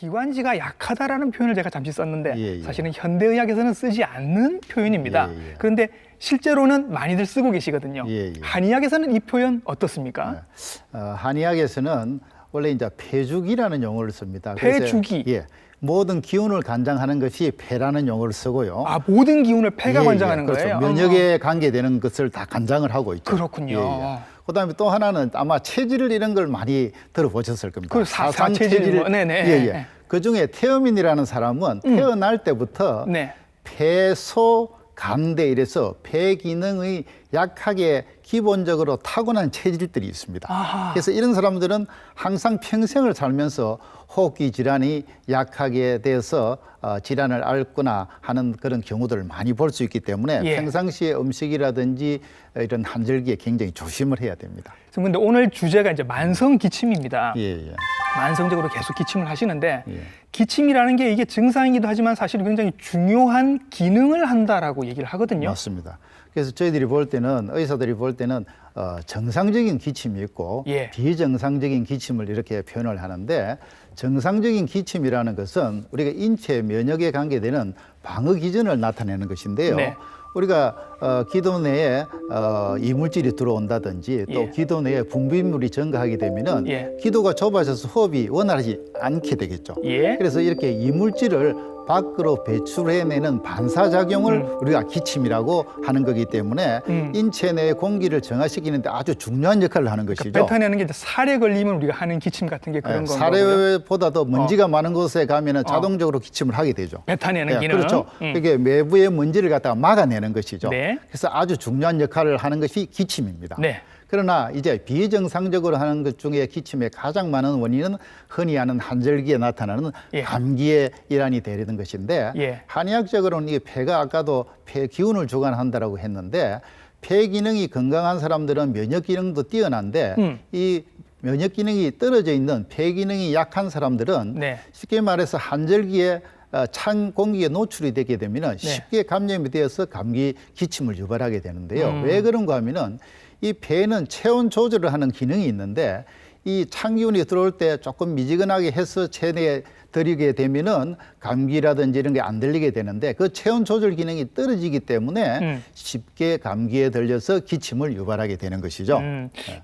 기관지가 약하다라는 표현을 제가 잠시 썼는데 예, 예. 사실은 현대의학에서는 쓰지 않는 표현입니다. 예, 예. 그런데 실제로는 많이들 쓰고 계시거든요. 예, 예. 한의학에서는 이 표현 어떻습니까? 한의학에서는 원래 이제 폐주기라는 용어를 씁니다. 폐주기. 그래서, 예, 모든 기운을 관장하는 것이 폐라는 용어를 쓰고요. 아, 모든 기운을 폐가 예, 관장하는 예, 그렇죠. 거예요? 면역에 관계되는 것을 다 관장을 하고 있죠. 그렇군요. 예, 예. 그다음에 또 하나는 아마 체질 이런 걸 많이 들어보셨을 겁니다. 그 사상체질 뭐, 네네. 예, 예. 그 중에 태음인이라는 사람은 태어날 때부터 네. 폐소 간대 이래서 폐 기능의 약하게 기본적으로 타고난 체질들이 있습니다. 아하. 그래서 이런 사람들은 항상 평생을 살면서 호흡기 질환이 약하게 돼서 질환을 앓거나 하는 그런 경우들을 많이 볼 수 있기 때문에 예. 평상시에 음식이라든지 이런 한절기에 굉장히 조심을 해야 됩니다. 그런데 오늘 주제가 이제 만성 기침입니다. 예, 예. 만성적으로 계속 기침을 하시는데 예. 기침이라는 게 이게 증상이기도 하지만 사실 굉장히 중요한 기능을 한다라고 얘기를 하거든요. 맞습니다. 그래서 저희들이 볼 때는 의사들이 볼 때는 정상적인 기침이 있고 예. 비정상적인 기침을 이렇게 표현을 하는데 정상적인 기침이라는 것은 우리가 인체 면역에 관계되는 방어 기전을 나타내는 것인데요. 네. 우리가 기도 내에 이물질이 들어온다든지 또 예. 기도 내에 분비물이 증가하게 되면은 예. 기도가 좁아져서 호흡이 원활하지 않게 되겠죠. 예. 그래서 이렇게 이물질을 밖으로 배출해내는 반사작용을 우리가 기침이라고 하는 거기 때문에 인체 내 공기를 정화시키는데 아주 중요한 역할을 하는 것이죠. 뱉어내는 게 이제 살에 걸리면 우리가 하는 기침 같은 게 그런 건가요? 사례보다도 먼지가 많은 곳에 가면은 자동적으로 기침을 하게 되죠. 뱉어내는 기능. 그렇죠. 이게 외부의 먼지를 갖다가 막아내는 것이죠. 네. 그래서 아주 중요한 역할을 하는 것이 기침입니다. 네. 그러나 이제 비정상적으로 하는 것 중에 기침의 가장 많은 원인은 흔히 아는 한절기에 나타나는 예. 감기의 일환이 되는 것인데 예. 한의학적으로는 이 폐가 아까도 폐 기운을 주관한다라고 했는데 폐 기능이 건강한 사람들은 면역 기능도 뛰어난데 이 면역 기능이 떨어져 있는 폐 기능이 약한 사람들은 네. 쉽게 말해서 한절기에 찬 공기에 노출이 되게 되면 쉽게 감염이 되어서 감기 기침을 유발하게 되는데요. 왜 그런가 하면은 이 폐는 체온 조절을 하는 기능이 있는데 이 찬 기운이 들어올 때 조금 미지근하게 해서 체내에 들이게 되면은 감기라든지 이런 게 안 들리게 되는데 그 체온 조절 기능이 떨어지기 때문에 쉽게 감기에 들려서 기침을 유발하게 되는 것이죠.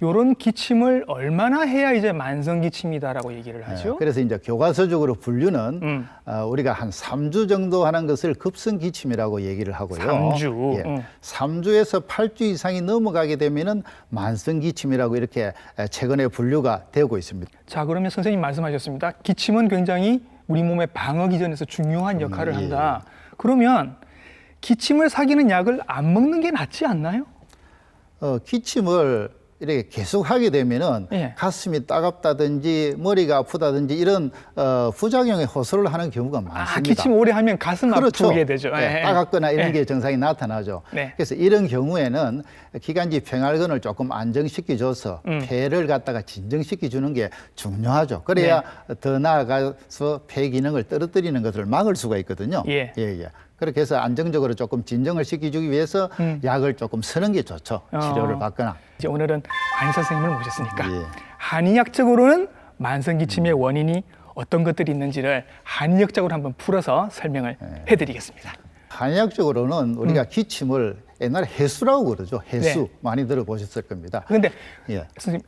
이런 기침을 얼마나 해야 이제 만성 기침이다라고 얘기를 하죠? 그래서 이제 교과서적으로 분류는 우리가 한 3주 정도 하는 것을 급성 기침이라고 얘기를 하고요. 3주. 예. 3주에서 8주 이상이 넘어가게 되면은 만성 기침이라고 이렇게 최근에 분류가 되고 있습니다. 자, 그러면 선생님 말씀하셨습니다. 기침은 굉장히 우리 몸의 방어 기전에서 중요한 역할을 한다. 그러면 기침을 사귀는 약을 안 먹는 게 낫지 않나요? 기침을 이렇게 계속 하게 되면은 예. 가슴이 따갑다든지 머리가 아프다든지 이런 부작용에 호소를 하는 경우가 많습니다. 아, 기침 오래 하면 가슴 그렇죠. 아프게 되죠. 예, 따갑거나 이런 게 증상이 나타나죠. 네. 그래서 이런 경우에는 기관지 평활근을 조금 안정시켜줘서 폐를 갖다가 진정시켜주는 게 중요하죠. 그래야 더 나아가서 폐 기능을 떨어뜨리는 것을 막을 수가 있거든요. 예. 예. 그렇게 해서 안정적으로 조금 진정을 시켜주기 위해서 약을 조금 쓰는 게 좋죠. 치료를 받거나. 이제 오늘은 한의 선생님을 모셨으니까 예. 한의학적으로는 만성 기침의 원인이 어떤 것들이 있는지를 한의학적으로 한번 풀어서 설명을 해드리겠습니다. 한의학적으로는 우리가 기침을 옛날에 해수라고 그러죠. 해수 네. 많이 들어보셨을 겁니다. 그런데 예. 선생님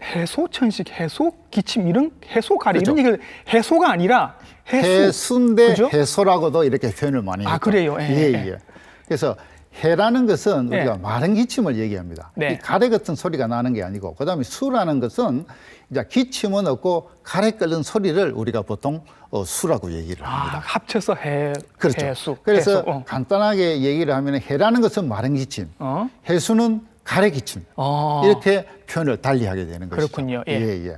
해소천식, 해소 기침 이런 해소 가리 그렇죠. 이런 얘기를 해소가 아니라 해수인데 그죠? 해소라고도 이렇게 표현을 많이 했죠. 아, 그래요? 예, 예, 예. 예. 그래서 해라는 것은 예. 우리가 마른 기침을 얘기합니다. 네. 이 가래 같은 소리가 나는 게 아니고 그다음에 수라는 것은 이제 기침은 없고 가래 끓는 소리를 우리가 보통 수라고 얘기를 합니다. 아, 합쳐서 그렇죠. 해수. 그래서 해소. 간단하게 얘기를 하면 해라는 것은 마른 기침, 해수는 가래 기침 이렇게 표현을 달리하게 되는 것이죠. 그렇군요. 예. 예.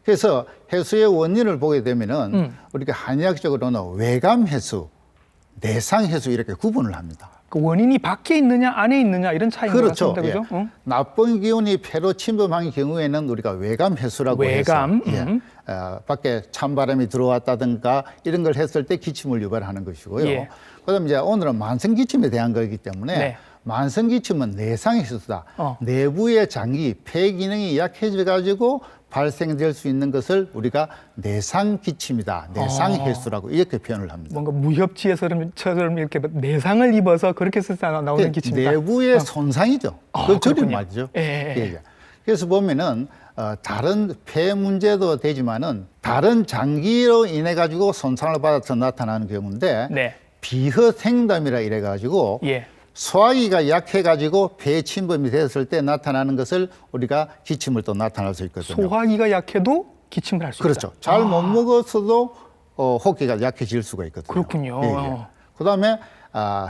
그래서 해수의 원인을 보게 되면은 우리가 한의학적으로는 외감 해수, 내상 해수 이렇게 구분을 합니다. 그 원인이 밖에 있느냐 안에 있느냐 이런 차이인 그렇죠. 것 같습니다. 그죠? 나쁜 기운이 폐로 침범한 경우에는 우리가 외감 해수라고 외감, 해서 밖에 찬바람이 들어왔다든가 이런 걸 했을 때 기침을 유발하는 것이고요. 예. 그다음에 이제 오늘은 만성 기침에 대한 거기 때문에 네. 만성 기침은 내상 해수다. 어. 내부의 장기, 폐 기능이 약해져 가지고 발생될 수 있는 것을 우리가 내상 기침이다. 내상 해수라고 이렇게 표현을 합니다. 뭔가 무협지에서처럼 이렇게 내상을 입어서 그렇게 써서 나오는 기침이다. 내부의 손상이죠. 그 줄임 그렇군요. 말이죠. 예. 그래서 보면은 다른 폐 문제도 되지만은 다른 장기로 인해 가지고 손상을 받아서 나타나는 경우인데 네. 비허생담이라 이래 가지고 예. 소화기가 약해 가지고 폐 침범이 됐을 때 나타나는 것을 우리가 기침을 또 나타날 수 있거든요. 소화기가 약해도 기침을 할 수 그렇죠. 있다. 잘 못 먹었어도 호흡기가 약해질 수가 있거든요. 그렇군요. 그다음에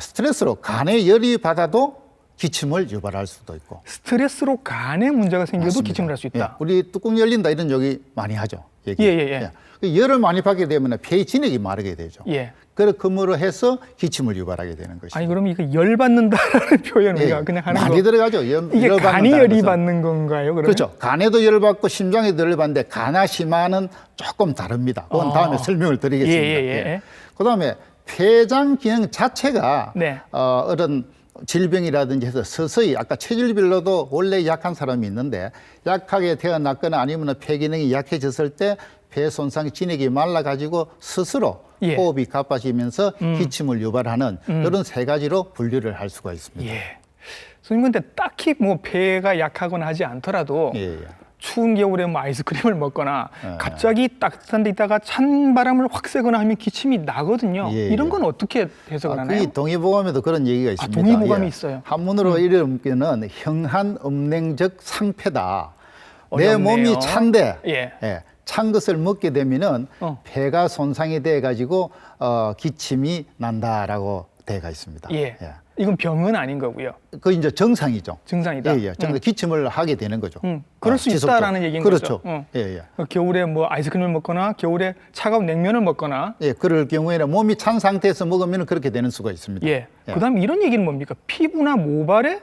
스트레스로 간에 열이 받아도 기침을 유발할 수도 있고. 스트레스로 간에 문제가 생겨도 맞습니다. 기침을 할 수 있다. 예, 우리 뚜껑 열린다 이런 얘기 많이 하죠. 얘기. 예. 그 열을 많이 받게 되면 폐 진액이 마르게 되죠. 예. 그러므로 해서 기침을 유발하게 되는 것이죠. 아니 그럼 이거 열 받는다라는 표현 우리가 그냥 하는 많이 거 들어가죠. 이게 열 간이 받는다는 열이 것은. 받는 건가요? 그러면? 그렇죠. 간에도 열을 받고 심장에도 열을 받는데 간하심화는 조금 다릅니다. 그건 다음에 설명을 드리겠습니다. 예. 그다음에 폐장 기능 자체가 네. 어떤 질병이라든지 해서 서서히 아까 체질별로도 원래 약한 사람이 있는데 약하게 태어났거나 아니면 폐 기능이 약해졌을 때 폐 손상 진액이 말라가지고 스스로 예. 호흡이 가빠지면서 기침을 유발하는 이런 세 가지로 분류를 할 수가 있습니다. 예. 선생님 근데 딱히 뭐 폐가 약하거나 하지 않더라도 예. 추운 겨울에 뭐 아이스크림을 먹거나 갑자기 따뜻한 데 있다가 찬 바람을 확 쐬거나 하면 기침이 나거든요. 이런 건 어떻게 해석을 하나요? 그 동의보감에도 그런 얘기가 있습니다. 동의보감이 있어요. 한문으로 이르면 형한 음냉적 상패다. 내 어렵네요. 몸이 찬데 예. 찬 것을 먹게 되면은 폐가 손상이 돼 가지고 기침이 난다라고 되어가 있습니다. 예. 이건 병은 아닌 거고요. 그 이제 정상이죠. 증상이다. 기침을 하게 되는 거죠. 그럴 수 지속적으로. 있다라는 얘기인 그렇죠. 거죠. 예. 겨울에 뭐 아이스크림을 먹거나 겨울에 차가운 냉면을 먹거나 그럴 경우에는 몸이 찬 상태에서 먹으면 그렇게 되는 수가 있습니다. 그다음에 이런 얘기는 뭡니까? 피부나 모발에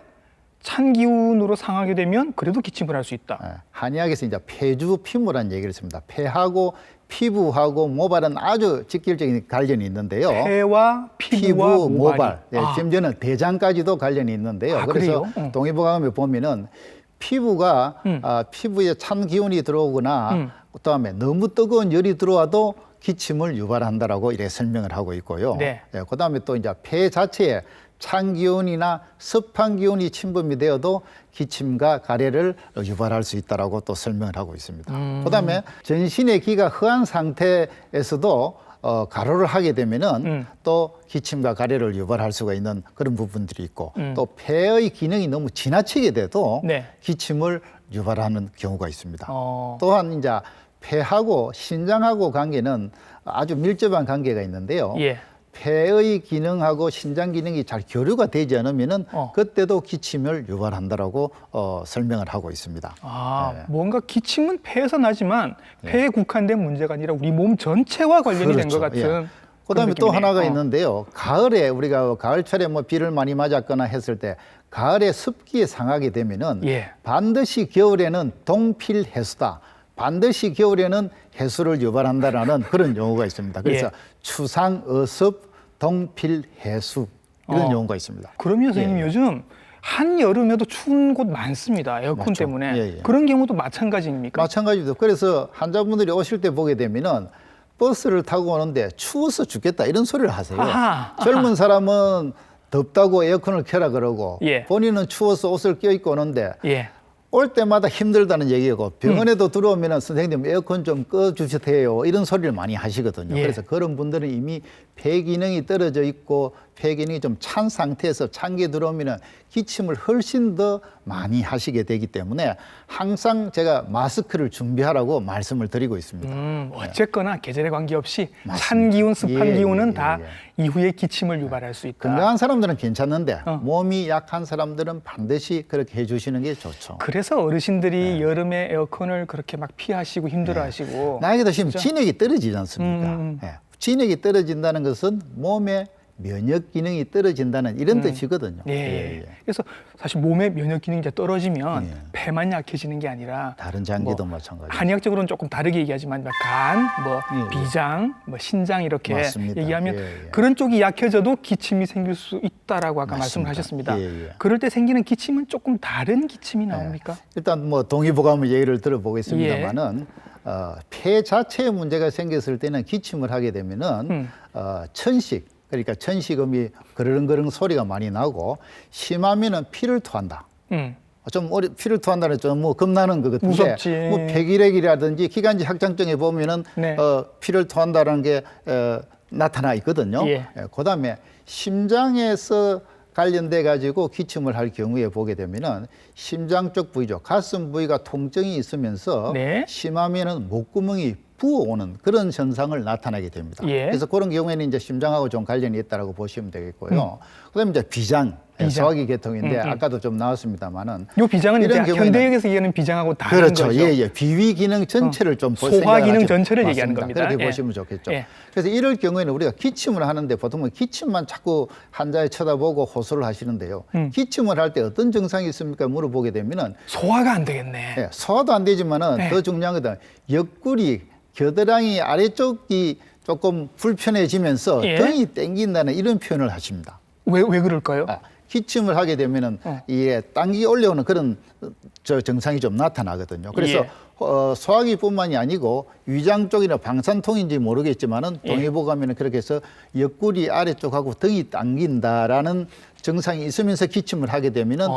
찬 기운으로 상하게 되면 그래도 기침을 할 수 있다. 한의학에서 이제 폐주 피모라는 얘기를 씁니다. 폐하고 피부하고 모발은 아주 직결적인 관련이 있는데요. 폐와 피부와 모발. 심지어는 대장까지도 관련이 있는데요. 그래서 동의보감에 보면은 피부가 피부에 찬 기운이 들어오거나 그다음에 너무 뜨거운 열이 들어와도 기침을 유발한다라고 이렇게 설명을 하고 있고요. 그다음에 또 이제 폐 자체에 찬 기운이나 습한 기운이 침범이 되어도 기침과 가래를 유발할 수 있다라고 또 설명을 하고 있습니다. 그다음에 전신의 기가 허한 상태에서도 가로를 하게 되면은 또 기침과 가래를 유발할 수가 있는 그런 부분들이 있고 또 폐의 기능이 너무 지나치게 돼도 기침을 유발하는 경우가 있습니다. 또한 이제 폐하고 신장하고 관계는 아주 밀접한 관계가 있는데요. 폐의 기능하고 신장 기능이 잘 교류가 되지 않으면은 그때도 기침을 유발한다라고 설명을 하고 있습니다. 뭔가 기침은 폐에서 나지만 폐에 국한된 문제가 아니라 우리 몸 전체와 관련이 된 것 같은. 그다음에 또 하나가 있는데요. 가을에 우리가 가을철에 뭐 비를 많이 맞았거나 했을 때 가을에 습기에 상하게 되면은 반드시 겨울에는 동필해수다. 반드시 겨울에는 해수를 유발한다라는 그런 용어가 있습니다. 그래서 추상, 어습, 동필, 해수 이런 용어가 있습니다. 그러면 선생님 요즘 한여름에도 추운 곳 많습니다. 에어컨 때문에. 그런 경우도 마찬가지입니까? 마찬가지죠. 그래서 환자분들이 오실 때 보게 되면은 버스를 타고 오는데 추워서 죽겠다 이런 소리를 하세요. 젊은 사람은 덥다고 에어컨을 켜라 그러고 본인은 추워서 옷을 껴입고 오는데 올 때마다 힘들다는 얘기고 병원에도 들어오면 선생님 에어컨 좀 꺼주세요 이런 소리를 많이 하시거든요. 그래서 그런 분들은 이미 폐 기능이 떨어져 있고 폐 기능이 좀 찬 상태에서 찬 게 들어오면 기침을 훨씬 더 많이 하시게 되기 때문에 항상 제가 마스크를 준비하라고 말씀을 드리고 있습니다. 어쨌거나 계절에 관계없이 찬 기운, 습한 기운은 다 이후에 기침을 유발할 수 있다. 건강한 사람들은 괜찮은데 몸이 약한 사람들은 반드시 그렇게 해주시는 게 좋죠. 그래서 어르신들이 여름에 에어컨을 그렇게 막 피하시고 힘들어하시고 나이가 드시면 진액이 떨어지지 않습니까? 진액이 떨어진다는 것은 몸에 면역 기능이 떨어진다는 이런 뜻이거든요. 예. 그래서 사실 몸의 면역 기능이 이제 떨어지면 예. 폐만 약해지는 게 아니라 다른 장기도 마찬가지. 한의학적으로는 조금 다르게 얘기하지만 간, 비장, 신장 이렇게 맞습니다. 얘기하면 예, 예. 그런 쪽이 약해져도 기침이 생길 수 있다라고 아까 말씀을 맞습니다. 하셨습니다. 예, 예. 그럴 때 생기는 기침은 조금 다른 기침이 나옵니까? 일단 뭐 동의보감을 얘기를 들어보겠습니다만은 폐 자체에 문제가 생겼을 때는 기침을 하게 되면은 천식, 그러니까 천식음이 그르릉그릉 소리가 많이 나고 심하면은 피를 토한다. 좀 피를 토한다는 좀 뭐 겁나는 것 같은데 무섭지. 뭐 폐기력이라든지 기관지 확장증에 보면은 네. 피를 토한다는 게 나타나 있거든요. 예. 그다음에 심장에서 관련돼 가지고 기침을 할 경우에 보게 되면은 심장 쪽 부위죠. 가슴 부위가 통증이 있으면서 네. 심하면은 목구멍이 부어오는 그런 현상을 나타나게 됩니다. 예. 그래서 그런 경우에는 이제 심장하고 좀 관련이 있다라고 보시면 되겠고요. 그다음에 이제 비장. 소화기 계통인데 아까도 좀 나왔습니다만은 요 비장은 이제 이런 경우에는 현대역에서 얘기하는 비장하고 다른 그렇죠. 거죠. 예. 비위 기능 전체를 좀 소화 기능 전체를 맞습니다. 얘기하는 겁니다. 그렇게 예. 보시면 좋겠죠. 예. 그래서 이럴 경우에는 우리가 기침을 하는데 보통은 기침만 자꾸 환자에 쳐다보고 호소를 하시는데요. 기침을 할 때 어떤 증상이 있습니까? 물어보게 되면은 소화가 안 되겠네. 예, 소화도 안 되지만은 네. 더 중요한 것은 옆구리, 겨드랑이 아래쪽이 조금 불편해지면서 예. 등이 땡긴다는 이런 표현을 하십니다. 왜 그럴까요? 기침을 하게 되면은 이게 당기 올려오는 그런 증상이 좀 나타나거든요. 그래서 예. 소화기뿐만이 아니고 위장 쪽이나 방산통인지 모르겠지만은 예. 동의보감에는 그렇게 해서 옆구리 아래쪽하고 등이 당긴다라는 증상이 있으면서 기침을 하게 되면은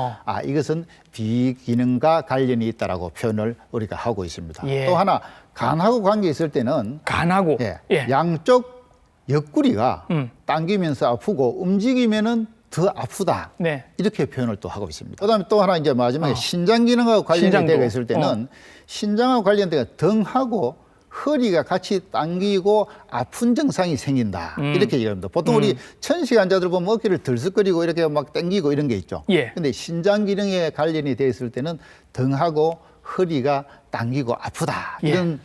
이것은 비기능과 관련이 있다라고 표현을 우리가 하고 있습니다. 예. 또 하나 간하고 관계 있을 때는 간하고 양쪽 옆구리가 당기면서 아프고 움직이면은 더 아프다. 네. 이렇게 표현을 또 하고 있습니다. 그다음에 또 하나 이제 마지막에 신장 기능하고 관련이 되어 있을 때는 신장하고 관련된 등하고 허리가 같이 당기고 아픈 증상이 생긴다. 이렇게 얘기합니다. 보통 우리 천식 환자들 보면 어깨를 들썩거리고 이렇게 막 당기고 이런 게 있죠. 예. 근데 신장 기능에 관련이 되어 있을 때는 등하고 허리가 당기고 아프다. 이런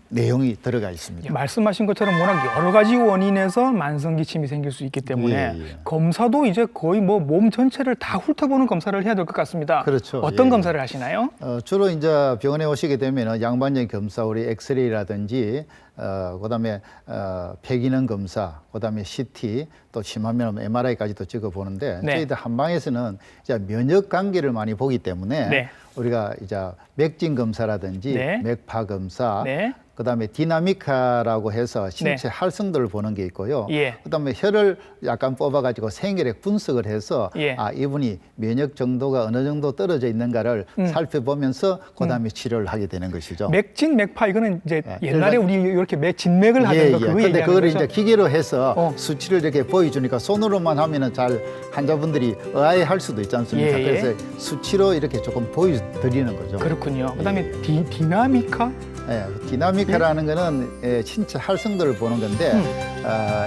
내용이 들어가 있습니다. 말씀하신 것처럼 워낙 여러 가지 원인에서 만성 기침이 생길 수 있기 때문에 검사도 이제 거의 뭐 몸 전체를 다 훑어보는 검사를 해야 될 것 같습니다. 그렇죠. 어떤 검사를 하시나요? 주로 이제 병원에 오시게 되면 양반적인 검사, 우리 엑스레이라든지 그다음에 폐기능 검사, 그다음에 CT, 또 심하면 MRI까지도 찍어 보는데 저희들 한방에서는 이제 면역 관계를 많이 보기 때문에 우리가 이제 맥진 검사라든지 맥파 검사, 그다음에 디나미카라고 해서 신체 활성도를 보는 게 있고요. 그다음에 혈을 약간 뽑아가지고 생혈액 분석을 해서 이분이 면역 정도가 어느 정도 떨어져 있는가를 살펴보면서 그다음에 치료를 하게 되는 것이죠. 맥진, 맥파 이거는 이제 옛날에 우리 이렇게 진맥을 하던 거 그거 근데 얘기하는 그거를 거죠? 이제 기계로 해서 수치를 이렇게 보여주니까 손으로만 하면은 잘 환자분들이 의아해할 수도 있지 않습니까? 그래서 수치로 이렇게 조금 보여드리는 거죠. 그렇군요. 그다음에 디나미카? 디나미카라는 거는 신체 활성도를 보는 건데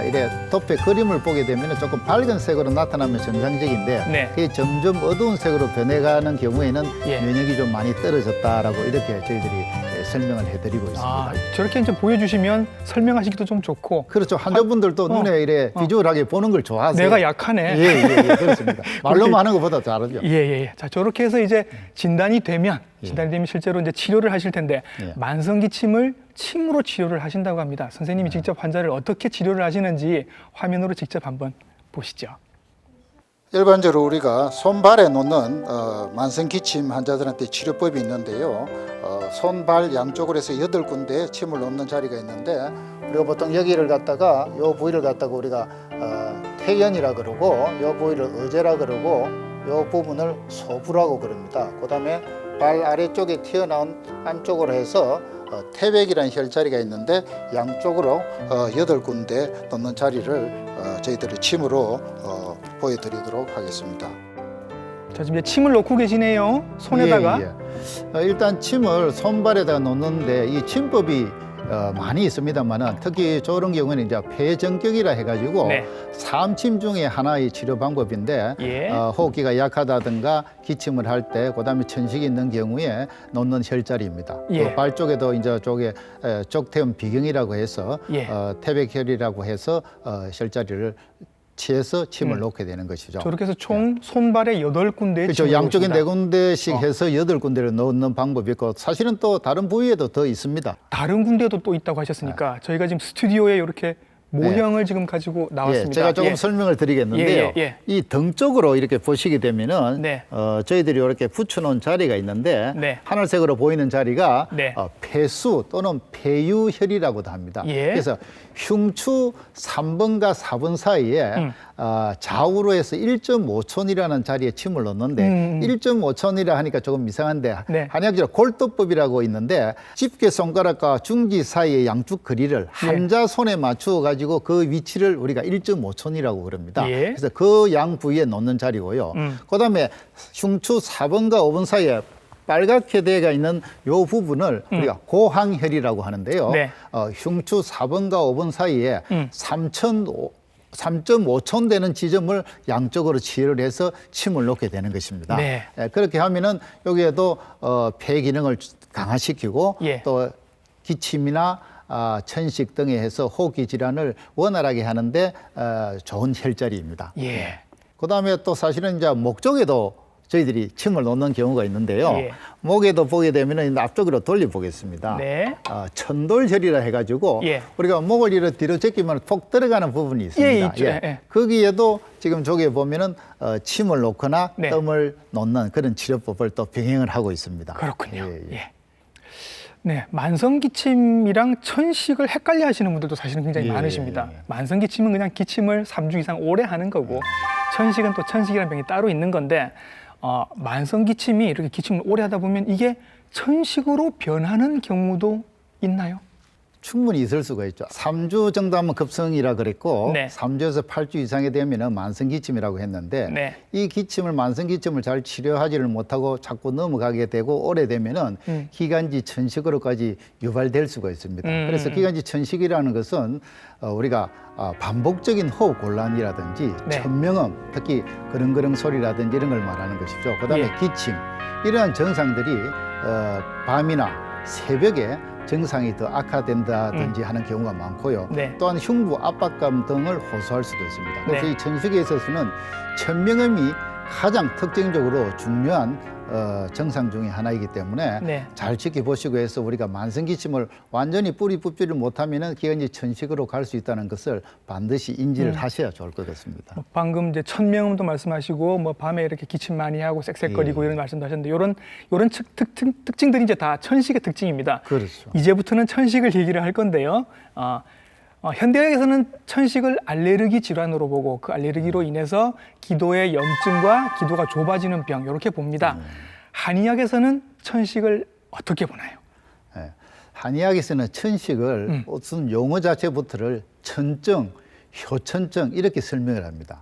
이래 덮에 그림을 보게 되면 조금 밝은 색으로 나타나면 정상적인데 그게 점점 어두운 색으로 변해가는 경우에는 면역이 좀 많이 떨어졌다라고 이렇게 저희들이 설명을 해드리고 있습니다. 저렇게 이제 보여주시면 설명하시기도 좀 좋고. 그렇죠. 환자분들도 눈에 이래 비주얼하게 보는 걸 좋아하세요. 내가 약하네. 예, 그렇습니다. 말로만 하는 것보다 다르죠. 자, 저렇게 해서 이제 진단이 되면 실제로 이제 치료를 하실 텐데 만성 기침을 침으로 치료를 하신다고 합니다. 선생님이 직접 환자를 어떻게 치료를 하시는지 화면으로 직접 한번 보시죠. 일반적으로 우리가 손발에 놓는 만성 기침 환자들한테 치료법이 있는데요. 손발 양쪽으로 해서 8군데 침을 놓는 자리가 있는데 우리가 보통 여기를 갖다가 요 부위를 갖다가 우리가 태연이라 그러고 요 부위를 어제라 그러고 요 부분을 소부라고 그럽니다. 그다음에 발 아래쪽에 튀어나온 안쪽으로 해서 태백이라는 혈자리가 있는데 양쪽으로 8군데 놓는 자리를 저희들이 침으로 보여드리도록 하겠습니다. 자, 지금 이제 침을 놓고 계시네요. 손에다가. 일단 침을 손발에다가 놓는데 이 침법이 많이 있습니다만은 특히 저런 경우는 이제 폐전격이라 해가지고 삼침 중에 하나의 치료 방법인데 호흡기가 약하다든가 기침을 할 때 그다음에 천식이 있는 경우에 놓는 혈자리입니다. 발 쪽에도 이제 쪽에 쪽태음 비경이라고 해서 태백혈이라고 해서 혈자리를 취해서 침을 놓게 되는 것이죠. 저렇게 해서 총 손발에 8군데에 그렇죠. 양쪽에 4군데씩 해서 8군데를 넣는 방법이 있고 사실은 또 다른 부위에도 더 있습니다. 다른 군데도 또 있다고 하셨으니까 저희가 지금 스튜디오에 이렇게 모형을 지금 가지고 나왔습니다. 제가 조금 설명을 드리겠는데요. 이 등 쪽으로 이렇게 보시게 되면은 저희들이 이렇게 붙여놓은 자리가 있는데 하늘색으로 보이는 자리가 폐수 또는 폐유혈이라고도 합니다. 그래서 흉추 3번과 4번 사이에 좌우로 해서 1.5촌이라는 자리에 침을 넣는데 1.5촌이라 하니까 조금 이상한데 한의학적으로 골도법이라고 있는데 집게 손가락과 중지 사이의 양쪽 거리를 한자 손에 맞추어 가지고 그 위치를 우리가 1.5촌이라고 그럽니다. 그래서 그 양 부위에 놓는 자리고요. 그다음에 흉추 4번과 5번 사이에 빨갛게 되어 있는 요 부분을 우리가 고항혈이라고 하는데요. 흉추 4번과 5번 사이에 3.5촌 되는 지점을 양쪽으로 치료를 해서 침을 놓게 되는 것입니다. 그렇게 하면은 여기에도 폐 기능을 강화시키고 또 기침이나 천식 등에 해서 호흡기 질환을 원활하게 하는데 좋은 혈자리입니다. 그다음에 또 사실은 이제 목 쪽에도 저희들이 침을 놓는 경우가 있는데요. 목에도 보게 되면 앞쪽으로 돌려보겠습니다. 천돌혈이라 해가지고 우리가 목을 이렇게 뒤로 제끼면 톡 들어가는 부분이 있습니다. 거기에도 지금 저기에 보면은 침을 놓거나 뜸을 놓는 그런 치료법을 또 병행을 하고 있습니다. 그렇군요. 만성기침이랑 천식을 헷갈려 하시는 분들도 사실은 굉장히 많으십니다. 만성기침은 그냥 기침을 3주 이상 오래 하는 거고 천식은 또 천식이라는 병이 따로 있는 건데 만성기침이 이렇게 기침을 오래 하다 보면 이게 천식으로 변하는 경우도 있나요? 충분히 있을 수가 있죠. 3주 정도 하면 급성이라 그랬고 3주에서 8주 이상이 되면 만성기침이라고 했는데 이 기침을 만성기침을 잘 치료하지를 못하고 자꾸 넘어가게 되고 오래되면은 기관지 천식으로까지 유발될 수가 있습니다. 그래서 기관지 천식이라는 것은 우리가 반복적인 호흡 곤란이라든지 천명음, 특히 그릉그릉 소리라든지 이런 걸 말하는 것이죠. 그다음에 기침, 이러한 증상들이 밤이나 새벽에 증상이 더 악화된다든지 하는 경우가 많고요. 또한 흉부 압박감 등을 호소할 수도 있습니다. 그래서 이 천식에 있어서는 천명음이 가장 특징적으로 중요한 증상 중에 하나이기 때문에 잘 지켜보시고 해서 우리가 만성기침을 완전히 뿌리 뽑지를 못하면은 기관지 천식으로 갈 수 있다는 것을 반드시 인지를 하셔야 좋을 것 같습니다. 방금 이제 천명음도 말씀하시고 밤에 이렇게 기침 많이 하고 쌕쌕거리고 이런 말씀도 하셨는데 이런 특징들이 이제 다 천식의 특징입니다. 그렇죠. 이제부터는 천식을 얘기를 할 건데요. 현대의학에서는 천식을 알레르기 질환으로 보고 그 알레르기로 인해서 기도의 염증과 기도가 좁아지는 병 이렇게 봅니다. 한의학에서는 천식을 어떻게 보나요? 한의학에서는 천식을 무슨 용어 자체부터를 천증, 효천증 이렇게 설명을 합니다.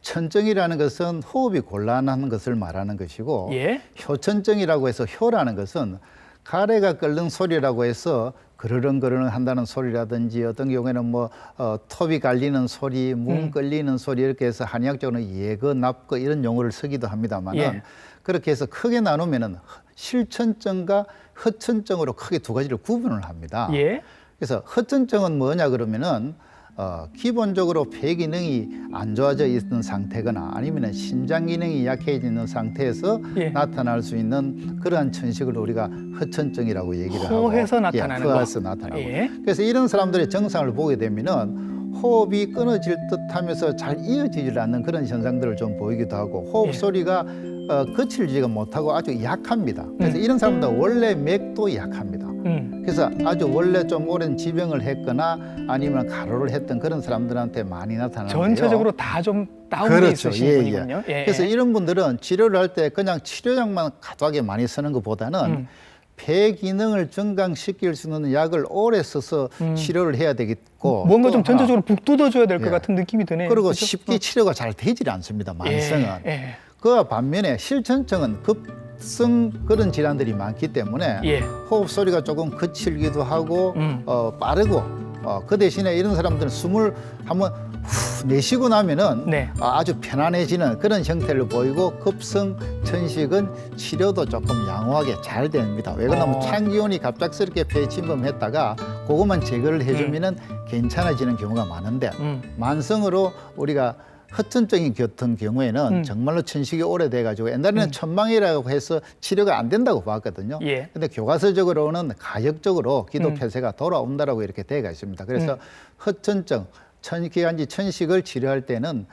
천증이라는 것은 호흡이 곤란한 것을 말하는 것이고 효천증이라고 해서 효라는 것은 가래가 끓는 소리라고 해서 그르렁그르렁 한다는 소리라든지 어떤 경우에는 톱이 갈리는 소리, 문 끌리는 소리 이렇게 해서 한의학적으로는 예거, 납거 이런 용어를 쓰기도 합니다만은 그렇게 해서 크게 나누면은 실천증과 허천증으로 크게 두 가지를 구분을 합니다. 그래서 허천증은 뭐냐 그러면은 기본적으로 폐 기능이 안 좋아져 있는 상태거나 아니면 심장 기능이 약해져 있는 상태에서 나타날 수 있는 그러한 천식을 우리가 허천증이라고 얘기를 하고 호에서 나타나는 호에서 나타나고 그래서 이런 사람들의 증상을 보게 되면은 호흡이 끊어질 듯하면서 잘 이어지질 않는 그런 현상들을 좀 보이기도 하고 호흡 소리가 거칠지가 못하고 아주 약합니다. 그래서 이런 사람들은 원래 맥도 약합니다. 그래서 아주 원래 좀 오랜 지병을 했거나 아니면 가로를 했던 그런 사람들한테 많이 나타나는데요. 전체적으로 다 좀 다운돼 있으신 분이군요. 그래서 이런 분들은 치료를 할 때 그냥 치료약만 과도하게 많이 쓰는 것보다는 폐 기능을 증강시킬 수 있는 약을 오래 써서 치료를 해야 되겠고 뭔가 좀 전체적으로 북돋아줘야 될 것 같은 느낌이 드네요. 그리고 쉽게 치료가 잘 되질 않습니다. 만성은. 그와 반면에 실천증은 급성 그런 질환들이 많기 때문에 호흡 소리가 조금 거칠기도 하고 빠르고 그 대신에 이런 사람들은 숨을 한번 후 내쉬고 나면은 아주 편안해지는 그런 형태를 보이고 급성 천식은 치료도 조금 양호하게 잘 됩니다. 왜 그러냐면 찬 기운이 갑작스럽게 폐에 침범했다가 그것만 제거를 해주면은 괜찮아지는 경우가 많은데 만성으로 우리가 허천증이 같은 경우에는 정말로 천식이 오래돼 가지고 옛날에는 천망이라고 해서 치료가 안 된다고 봤거든요. 예. 근데 교과서적으로는 가역적으로 기도 폐쇄가 돌아온다라고 이렇게 되어 있습니다. 그래서 허천증 기관지 천식을 치료할 때는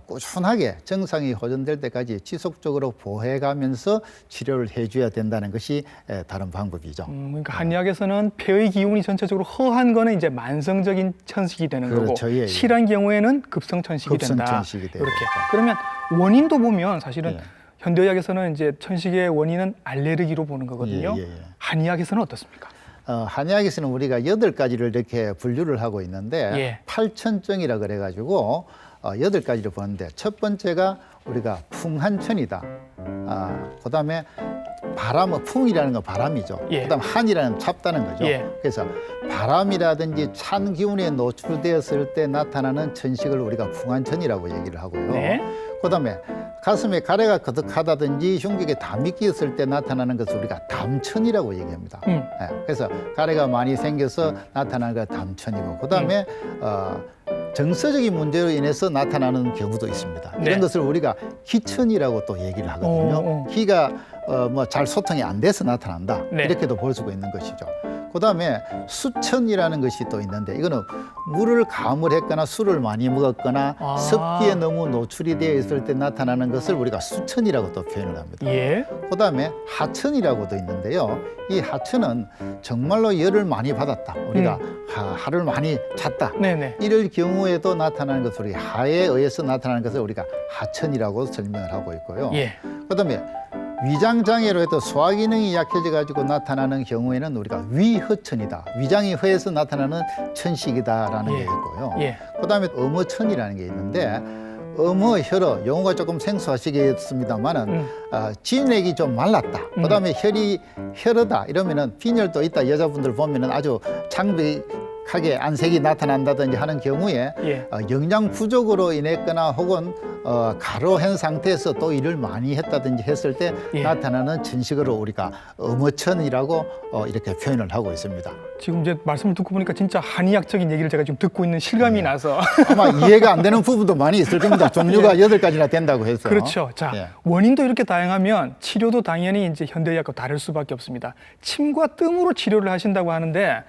꾸준하게 정상이 호전될 때까지 지속적으로 보호해가면서 치료를 해줘야 된다는 것이 다른 방법이죠. 그러니까 한의학에서는 폐의 기운이 전체적으로 허한 거는 이제 만성적인 천식이 되는 그렇죠. 거고 예, 예. 실한 경우에는 급성 천식이 된다. 천식이 돼요. 이렇게. 그러면 원인도 보면 사실은 예. 현대의학에서는 이제 천식의 원인은 알레르기로 보는 거거든요. 예, 예, 예. 한의학에서는 어떻습니까? 한의학에서는 우리가 8가지를 이렇게 분류를 하고 있는데 예. 팔천증이라 그래가지고 8가지를 보는데 첫 번째가 우리가 풍한천이다. 그다음에 풍이라는 건 바람이죠. 예. 그다음 한이라는 찹다는 거죠. 예. 그래서 바람이라든지 찬 기운에 노출되었을 때 나타나는 천식을 우리가 풍한천이라고 얘기를 하고요. 네. 그다음에 가슴에 가래가 거득하다든지 흉격에 담이 끼었을 때 나타나는 것을 우리가 담천이라고 얘기합니다. 예, 그래서 가래가 많이 생겨서 나타나는 거 담천이고 그다음에 정서적인 문제로 인해서 나타나는 경우도 있습니다. 네. 이런 것을 우리가 기천이라고 또 얘기를 하거든요. 기가 뭐 잘 소통이 안 돼서 나타난다. 네. 이렇게도 볼 수가 있는 것이죠. 그다음에 수천이라는 것이 또 있는데 이거는 물을 감을 했거나 술을 많이 먹었거나 습기에 너무 노출이 되어 있을 때 나타나는 것을 우리가 수천이라고 또 표현을 합니다. 예. 그다음에 하천이라고도 있는데요. 이 하천은 정말로 열을 많이 받았다. 우리가 하를 많이 잤다. 네네. 이럴 경우에도 나타나는 것을 우리 하에 의해서 나타나는 것을 우리가 하천이라고 설명을 하고 있고요. 예. 그다음에 위장 장애로 해도 소화 기능이 약해져 가지고 나타나는 경우에는 우리가 위허천이다. 위장이 허해서 나타나는 천식이다라는 게 있고요. 예. 그다음에 엄어천이라는 게 있는데 혈어 용어가 조금 생소하시겠습니다만은 진액이 좀 말랐다. 그다음에 혈어다 이러면은 빈혈도 있다. 여자분들 보면은 아주 창백하게 안색이 나타난다든지 하는 경우에 예. 영양 부족으로 인했거나 혹은 가로한 상태에서 또 일을 많이 했다든지 했을 때 예. 나타나는 천식으로 우리가 엄어천이라고 이렇게 표현을 하고 있습니다. 지금 이제 말씀을 듣고 보니까 진짜 한의학적인 얘기를 제가 지금 듣고 있는 실감이 나서 아마 이해가 안 되는 부분도 많이 있을 겁니다. 종류가 8가지나 된다고 해서. 그렇죠. 자, 예. 원인도 이렇게 다양하면 치료도 당연히 이제 현대의학과 다를 수밖에 없습니다. 침과 뜸으로 치료를 하신다고 하는데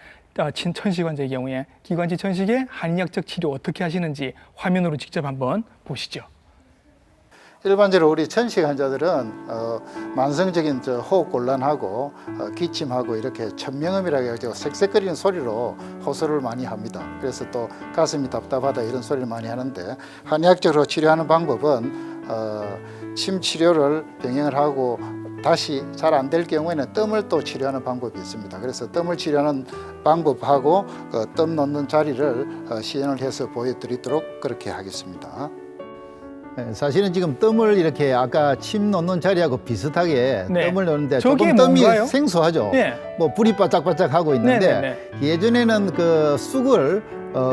천식 환자의 경우에 기관지 천식의 한의학적 치료 어떻게 하시는지 화면으로 직접 한번 보시죠. 일반적으로 우리 천식 환자들은 만성적인 호흡 곤란하고 기침하고 이렇게 천명음이라고 해가지고 색색거리는 소리로 호소를 많이 합니다. 그래서 또 가슴이 답답하다 이런 소리를 많이 하는데 한의학적으로 치료하는 방법은 침 치료를 병행을 하고 다시 잘 안 될 경우에는 뜸을 또 치료하는 방법이 있습니다. 그래서 뜸을 치료하는 방법하고 뜸 놓는 자리를 시연을 해서 보여드리도록 그렇게 하겠습니다. 사실은 지금 뜸을 이렇게 아까 침 놓는 자리하고 비슷하게 네. 뜸을 놓는데 저게 조금 뜸이 뭔가요? 생소하죠. 네. 뭐 불이 바짝바짝 하고 있는데 네네네. 예전에는 그 쑥을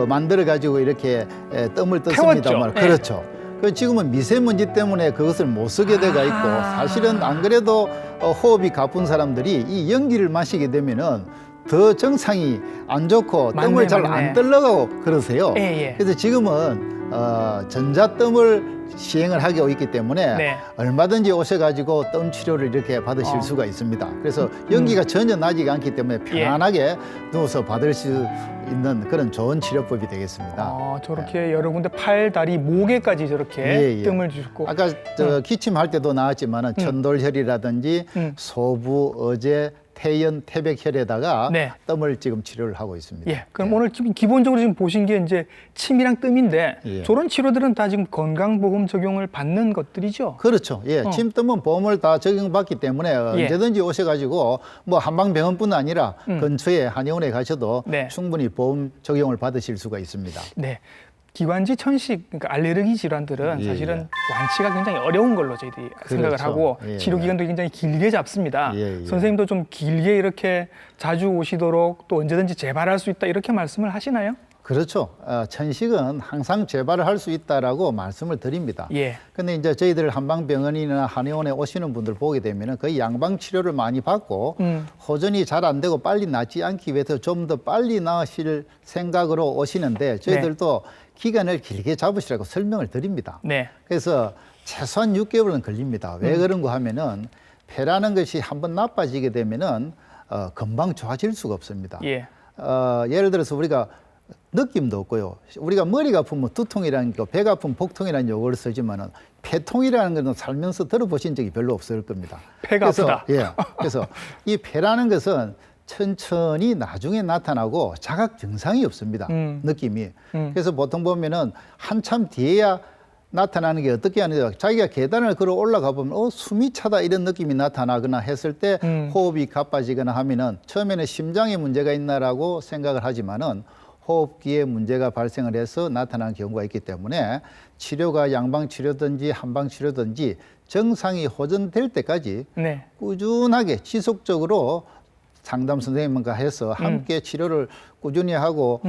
만들어 가지고 이렇게 뜸을 태웠죠. 떴습니다만 네. 그렇죠. 그 지금은 미세먼지 때문에 그것을 못 쓰게 돼가 있고 사실은 안 그래도 호흡이 가쁜 사람들이 이 연기를 마시게 되면은 더 정상이 안 좋고 맞네, 뜸을 잘 맞네. 안 떨려가고 그러세요. 예, 예. 그래서 지금은 전자뜸을 시행을 하고 있기 때문에 네. 얼마든지 오셔가지고 뜸 치료를 이렇게 받으실 수가 있습니다. 그래서 연기가 전혀 나지 않기 때문에 편안하게 누워서 받을 수 있는 그런 좋은 치료법이 되겠습니다. 저렇게 여러 군데 팔, 다리, 목에까지 저렇게 예, 예. 뜸을 주고. 아까 기침할 때도 나왔지만은 천돌혈이라든지 소부, 어제, 태연, 태백혈에다가 네. 뜸을 지금 치료를 하고 있습니다. 예. 그럼 오늘 기본적으로 지금 보신 게 이제 침이랑 뜸인데 예. 저런 치료들은 다 지금 건강보험 적용을 받는 것들이죠. 그렇죠. 예, 침뜸은 보험을 다 적용받기 때문에 언제든지 오셔가지고 뭐 한방병원뿐 아니라 근처에 한의원에 가셔도 네. 충분히 보험 적용을 받으실 수가 있습니다. 네. 기관지 천식, 그러니까 알레르기 질환들은 예, 사실은 완치가 굉장히 어려운 걸로 저희들이 생각을 하고 예, 치료 기간도 굉장히 길게 잡습니다. 예, 예. 선생님도 좀 길게 이렇게 자주 오시도록 또 언제든지 재발할 수 있다 이렇게 말씀을 하시나요? 그렇죠. 천식은 항상 재발을 할 수 있다라고 말씀을 드립니다. 예. 근데 이제 저희들 한방병원이나 한의원에 오시는 분들 보게 되면은 거의 양방 치료를 많이 받고 호전이 잘 안 되고 빨리 낫지 않기 위해서 좀 더 빨리 나으실 생각으로 오시는데 저희들도 기간을 길게 잡으시라고 설명을 드립니다. 네. 그래서 최소한 6개월은 걸립니다. 왜 그런가 하면은 폐라는 것이 한번 나빠지게 되면은 금방 좋아질 수가 없습니다. 예. 예를 들어서 우리가 느낌도 없고요. 우리가 머리가 아프면 두통이라는 거, 배가 아프면 복통이라는 용어를 쓰지만은 폐통이라는 것은 살면서 들어보신 적이 별로 없을 겁니다. 폐가 아프다. 예. 그래서 이 폐라는 것은 천천히 나중에 나타나고 자각 증상이 없습니다. 느낌이. 그래서 보통 보면은 한참 뒤에야 나타나는 게 어떻게 하느냐. 자기가 계단을 걸어 올라가 보면 숨이 차다 이런 느낌이 나타나거나 했을 때 호흡이 가빠지거나 하면은 처음에는 심장에 문제가 있나라고 생각을 하지만은 호흡기에 문제가 발생을 해서 나타나는 경우가 있기 때문에 치료가 양방치료든지 한방치료든지 정상이 호전될 때까지 네. 꾸준하게 지속적으로 상담 선생님과 해서 함께 치료를 꾸준히 하고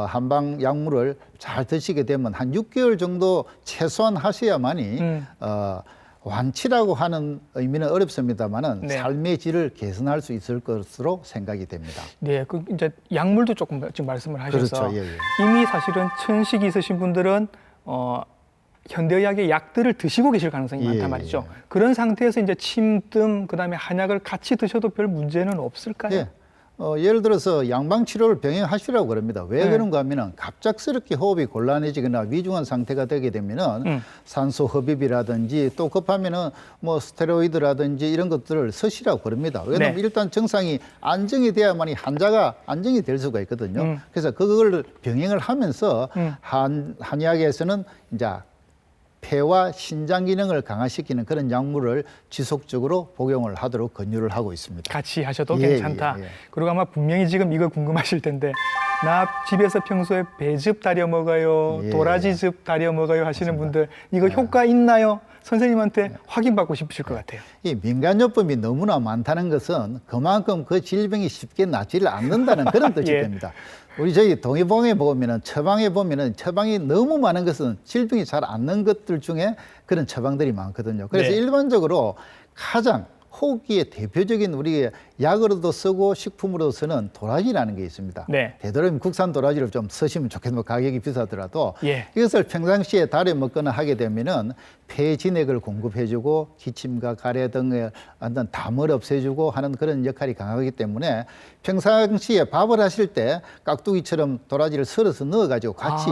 한방 약물을 잘 드시게 되면 한 6개월 정도 최소한 하셔야만이 완치라고 하는 의미는 어렵습니다만은 네. 삶의 질을 개선할 수 있을 것으로 생각이 됩니다. 네, 그 이제 약물도 조금 지금 말씀을 하셔서 그렇죠. 예, 예. 이미 사실은 천식이 있으신 분들은 현대의학의 약들을 드시고 계실 가능성이 예, 많단 말이죠. 예. 그런 상태에서 이제 침뜸 그다음에 한약을 같이 드셔도 별 문제는 없을까요? 예. 예를 들어서 양방 치료를 병행하시라고 그럽니다. 왜 그런가 하면은 갑작스럽게 호흡이 곤란해지거나 위중한 상태가 되게 되면은 산소 흡입이라든지 또 급하면은 뭐 스테로이드라든지 이런 것들을 쓰시라고 그럽니다. 왜냐하면 네. 일단 증상이 안정이 돼야만이 환자가 안정이 될 수가 있거든요. 그래서 그걸 병행을 하면서 한의학에서는 이제 폐와 신장 기능을 강화시키는 그런 약물을 지속적으로 복용을 하도록 권유를 하고 있습니다. 같이 하셔도 예, 괜찮다. 예, 예. 그리고 아마 분명히 지금 이거 궁금하실 텐데 나 집에서 평소에 배즙 다려 먹어요, 예. 도라지즙 다려 먹어요 하시는 분들 이거 효과 있나요? 선생님한테 확인받고 싶으실 것 같아요. 이 민간요법이 너무나 많다는 것은 그만큼 그 질병이 쉽게 낫지를 않는다는 그런 뜻이 예. 됩니다. 우리 저희 동의보험에 보면은 처방에 보면은 처방이 너무 많은 것은 질병이 잘 않는 것들 중에 그런 처방들이 많거든요. 그래서 네. 일반적으로 가장 호흡기의 대표적인 우리 약으로도 쓰고 식품으로도 쓰는 도라지라는 게 있습니다. 네. 되도록이면 국산 도라지를 좀 쓰시면 좋겠는데 가격이 비싸더라도 예. 이것을 평상시에 달여 먹거나 하게 되면은 폐 진액을 공급해주고 기침과 가래 등의 어떤 담을 없애주고 하는 그런 역할이 강하기 때문에 평상시에 밥을 하실 때 깍두기처럼 도라지를 썰어서 넣어가지고 같이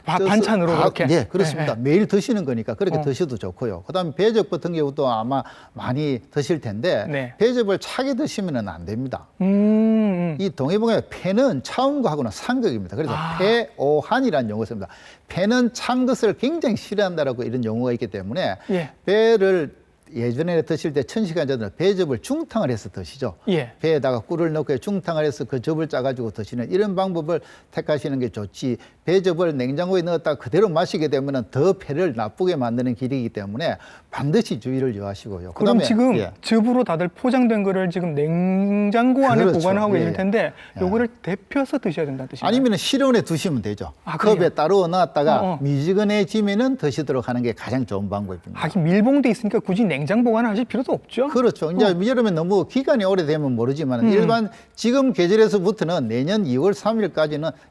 반찬으로 그렇게. 예, 그렇습니다. 네. 매일 드시는 거니까 그렇게 드셔도 좋고요. 그다음에 배즙 같은 경우도 아마 많이 드실 텐데 네. 배즙을 차게 드시면은 안 됩니다. 음. 이 동의보험의 폐는 차운 거하고는 상극입니다. 그래서 폐오한이라는 용어를 씁니다. 폐는 찬 것을 굉장히 싫어한다라고 이런 용어가 있기 때문에 예. 배를 예전에 드실 때 천시간 전에 배즙을 중탕을 해서 드시죠. 예. 배에다가 꿀을 넣고 중탕을 해서 그 즙을 짜가지고 드시는 이런 방법을 택하시는 게 좋지. 배즙을 냉장고에 넣었다 그대로 마시게 되면 더 폐를 나쁘게 만드는 길이기 때문에 반드시 주의를 요하시고요. 그럼 그다음에, 지금 예. 즙으로 다들 포장된 거를 지금 냉장고 안에 그렇죠. 보관하고 예, 계실 예. 텐데 요거를 데펴서 드셔야 된다는 뜻이에요. 아니면 실온에 두시면 되죠. 아, 그래요? 컵에 따로 넣었다가 어. 미지근해지면은 드시도록 하는 게 가장 좋은 방법입니다. 하긴 밀봉돼 있으니까 굳이 냉장 보관하실 필요도 없죠. 그렇죠. 이제 여름에 너무 기간이 오래되면 모르지만 일반 지금 계절에서부터는 내년 2월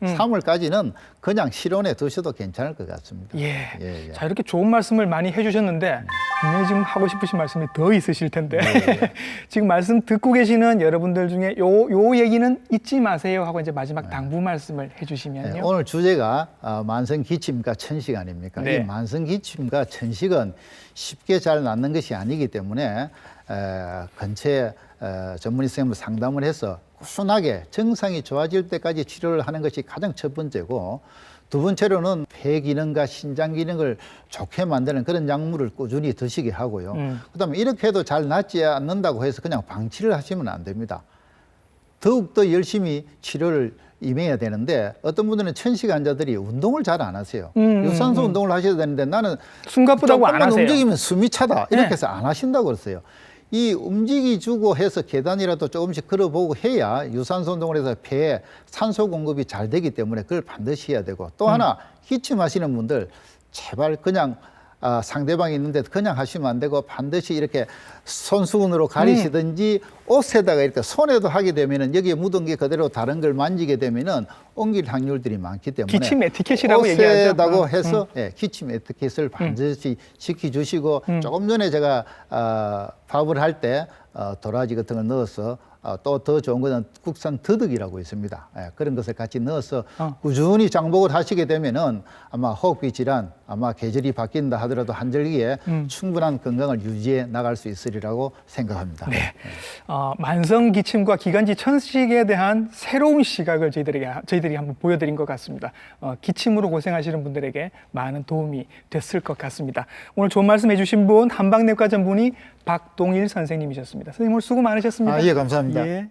3월까지는 그냥 실온에 두셔도 괜찮을 것 같습니다. 예. 예, 예. 자, 이렇게 좋은 말씀을 많이 해주셨는데 분명히 지금 하고 싶으신 말씀이 더 있으실 텐데 지금 말씀 듣고 계시는 여러분들 중에 요 얘기는 잊지 마세요 하고 이제 마지막 당부 말씀을 해주시면요. 네, 오늘 주제가 만성 기침과 천식 아닙니까? 네. 이 만성 기침과 천식은 쉽게 잘 낫는 것이 아니기 때문에 근처에 전문의 선생님을 상담을 해서 꾸준하게 정상이 좋아질 때까지 치료를 하는 것이 가장 첫 번째고 두 번째로는 폐 기능과 신장 기능을 좋게 만드는 그런 약물을 꾸준히 드시게 하고요. 그다음에 이렇게 해도 잘 낫지 않는다고 해서 그냥 방치를 하시면 안 됩니다. 더욱더 열심히 치료를 임해야 되는데 어떤 분들은 천식 환자들이 운동을 잘 안 하세요. 유산소 운동을 하셔야 되는데 나는 숨가쁘다고 안 조금만 하세요. 움직이면 숨이 차다 이렇게 네. 해서 안 하신다고 그랬어요. 이 움직이주고 해서 계단이라도 조금씩 걸어보고 해야 유산소 운동을 해서 폐에 산소 공급이 잘 되기 때문에 그걸 반드시 해야 되고 또 하나 기침하시는 분들 제발 그냥 상대방이 있는데 그냥 하시면 안 되고 반드시 이렇게 손수건으로 가리시든지 옷에다가 이렇게 손에도 하게 되면은 여기에 묻은 게 그대로 다른 걸 만지게 되면은 옮길 확률들이 많기 때문에 기침 에티켓이라고 얘기하죠. 옷에다가 해서 예, 기침 에티켓을 반드시 지켜주시고 조금 전에 제가 밥을 할 때 도라지 같은 걸 넣어서 또 더 좋은 거는 국산 더덕이라고 있습니다. 예, 그런 것을 같이 넣어서 꾸준히 장복을 하시게 되면은 아마 호흡기 질환, 아마 계절이 바뀐다 하더라도 한절기에 충분한 건강을 유지해 나갈 수 있으리라고 생각합니다. 네. 만성 기침과 기관지 천식에 대한 새로운 시각을 저희들이 한번 보여드린 것 같습니다. 기침으로 고생하시는 분들에게 많은 도움이 됐을 것 같습니다. 오늘 좋은 말씀 해주신 분 한방내과 전문의 박동일 선생님이셨습니다. 선생님 오늘 수고 많으셨습니다. 예, 감사합니다. 예.